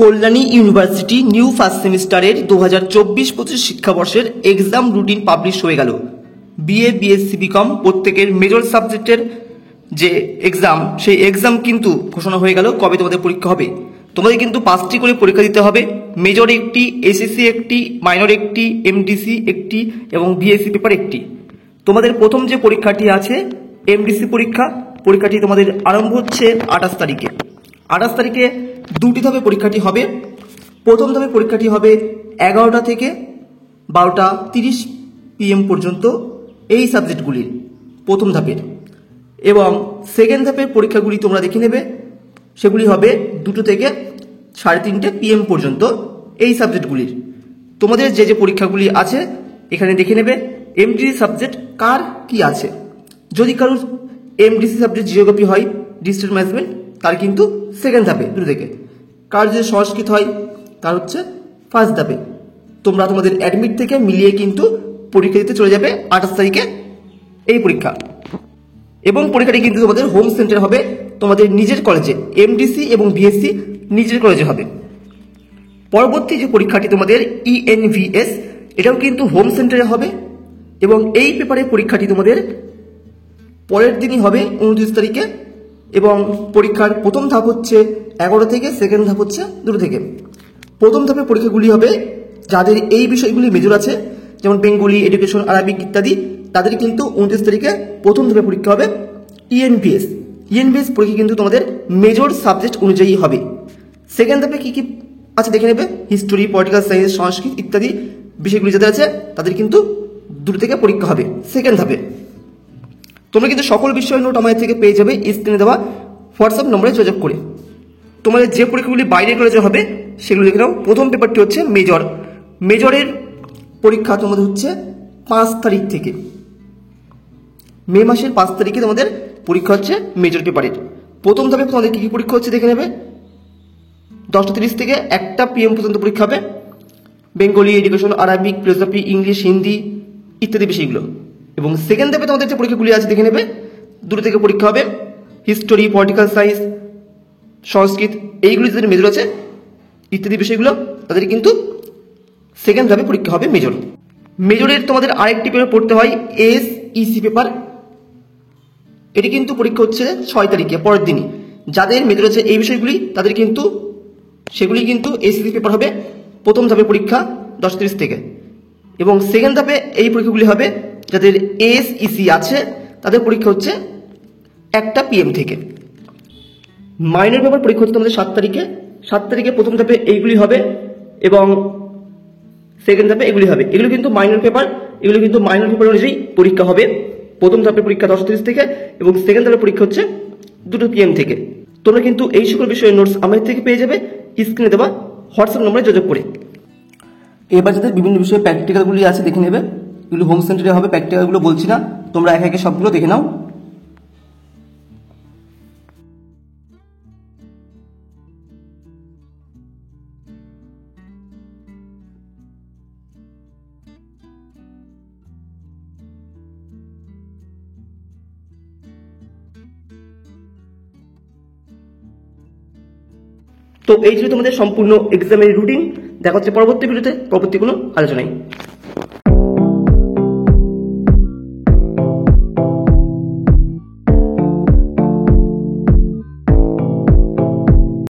Kalyani university new first সেমিস্টারের 2024-25 শিক্ষাবর্ষের exam routine publish হয়ে গেল। বিএ, বিএসসি, বিকম প্রত্যেকের মেজর সাবজেক্টের যে এক্সাম, সেই এক্সাম কিন্তু ঘোষণা হয়ে গেল কবে তোমাদের পরীক্ষা হবে। তোমাদের কিন্তু 5টি করে পরীক্ষা দিতে হবে। মেজর একটি, এসএসসি একটি, মাইনর একটি, এমডিসি একটি এবং বিএসসি পেপার একটি। তোমাদের প্রথম যে পরীক্ষাটি আছে এমডিসি পরীক্ষাটি তোমাদের আরম্ভ হচ্ছে 28 তারিখে। 28 তারিখে দুটি ধাপে পরীক্ষাটি হবে। প্রথম ধাপে পরীক্ষাটি হবে 11টা থেকে 12:30 PM পর্যন্ত এই সাবজেক্টগুলির প্রথম ধাপের, এবং সেকেন্ড ধাপের পরীক্ষাগুলি তোমরা দেখে নেবে, সেগুলি হবে 2টো থেকে 3:30 PM পর্যন্ত এই সাবজেক্টগুলির। তোমাদের যে যে পরীক্ষাগুলি আছে এখানে দেখে নেবে এমডিসি সাবজেক্ট কার কি আছে। যদি কারোর এমডিসি সাবজেক্ট জিওগ্রাফি হয়, ডিস্ট্রিক্ট ম্যানেজমেন্ট, তার কিন্তু সেকেন্ড ধাপে 2 থেকে। কার যদি সংস্কৃত হয় তার হচ্ছে ফার্স্ট ধাপে। তোমরা তোমাদের অ্যাডমিট থেকে মিলিয়ে কিন্তু পরীক্ষা দিতে চলে যাবে 28 তারিখে এই পরীক্ষা। এবং পরীক্ষাটি কিন্তু তোমাদের হোম সেন্টার হবে, তোমাদের নিজের কলেজে। এমডিসি এবং বিএসসি নিজের কলেজে হবে। পরবর্তী যে পরীক্ষাটি তোমাদের ইএনভিএস, এটাও কিন্তু হোম সেন্টারে হবে, এবং এই পেপারের পরীক্ষাটি তোমাদের পরের দিনই হবে 29 তারিখে। এবং পরীক্ষার প্রথম ধাপ হচ্ছে 11 থেকে, সেকেন্ড ধাপ হচ্ছে 2 থেকে। প্রথম ধাপের পরীক্ষাগুলি হবে যাদের এই বিষয়গুলি মেজর আছে, যেমন বেঙ্গলি, এডুকেশন, আরবিক ইত্যাদি, তাদের কিন্তু 29 তারিখে প্রথম ধাপে পরীক্ষা হবে ইএনভিএস পরীক্ষা কিন্তু তোমাদের মেজর সাবজেক্ট অনুযায়ী হবে। সেকেন্ড ধাপে কি কি আছে দেখে নেবে, হিস্টোরি, পলিটিক্যাল সায়েন্স, সংস্কৃত ইত্যাদি বিষয়গুলি যাদের আছে তাদের কিন্তু 2 থেকে পরীক্ষা হবে সেকেন্ড ধাপে। তোমরা কিন্তু সকল বিষয়ের নোট আমাদের থেকে পেয়ে যাবে স্ক্রিনে দেওয়া হোয়াটসঅ্যাপ নম্বরে যোগাযোগ করে। তোমাদের যে পরীক্ষাগুলি বাইরে কলেজে হবে সেগুলো দেখে নাও। প্রথম পেপারটি হচ্ছে মেজরের পরীক্ষা তোমাদের হচ্ছে 5 তারিখ থেকে, মে মাসের 5 তারিখে তোমাদের পরীক্ষা হচ্ছে মেজর পেপারের। প্রথম ধাপে তোমাদের কী কী পরীক্ষা হচ্ছে দেখে নেবে। 10:30 থেকে 1টা PM পর্যন্ত পরীক্ষা হবে। Bengali, education, Arabic, philosophy, English, Hindi ইত্যাদি বিষয়গুলো। এবং সেকেন্ড ধাপে তোমাদের যে পরীক্ষাগুলি আছে দেখে নেবে, 2 থেকে পরীক্ষা হবে। হিস্টোরি, পলিটিক্যাল সায়েন্স, সংস্কৃত এইগুলি যাদের মেজর আছে ইত্যাদি বিষয়গুলো, তাদের কিন্তু সেকেন্ড ধাপে পরীক্ষা হবে মেজরের তোমাদের আরেকটি পেপার পড়তে হয় এসইসি পেপার। এটি কিন্তু পরীক্ষা হচ্ছে 6 তারিখে, পরের দিনই। যাদের মেজর আছে এই বিষয়গুলি তাদের কিন্তু সেগুলি কিন্তু এসইসি পেপার হবে। প্রথম ধাপে পরীক্ষা 10:30 থেকে, এবং সেকেন্ড ধাপে এই পরীক্ষাগুলি হবে যাদের এসইসি আছে তাদের পরীক্ষা হচ্ছে 1টা PM থেকে। মাইনর পেপার পরীক্ষা হচ্ছে তোমাদের 7 তারিখে প্রথম ধাপে এইগুলি হবে, এবং সেকেন্ড ধাপে এগুলি হবে। এগুলো কিন্তু মাইনর পেপার অনুযায়ী পরীক্ষা হবে। প্রথম ধাপের পরীক্ষা 10:30 থেকে, এবং সেকেন্ড ধাপের পরীক্ষা হচ্ছে 2 PM থেকে। তোমরা কিন্তু এই সকল বিষয়ের নোটস আমাদের থেকে পেয়ে যাবে স্ক্রিনে দেওয়া হোয়াটসঅ্যাপ নম্বরে যোগাযোগ করে। এবার যাদের বিভিন্ন বিষয়ে প্র্যাকটিক্যালগুলি আছে দেখে নেবে, এগুলো হোম সেন্টারে হবে। প্র্যাকটিক্যালগুলো বলছি না, তোমরা একে একে সবগুলো দেখে নাও। তো এই ছিল তোমাদের সম্পূর্ণ এক্সামের রুটিন। দেখা হচ্ছে পরবর্তী ভিডিওতে পরবর্তী কোনো আলোচনায়।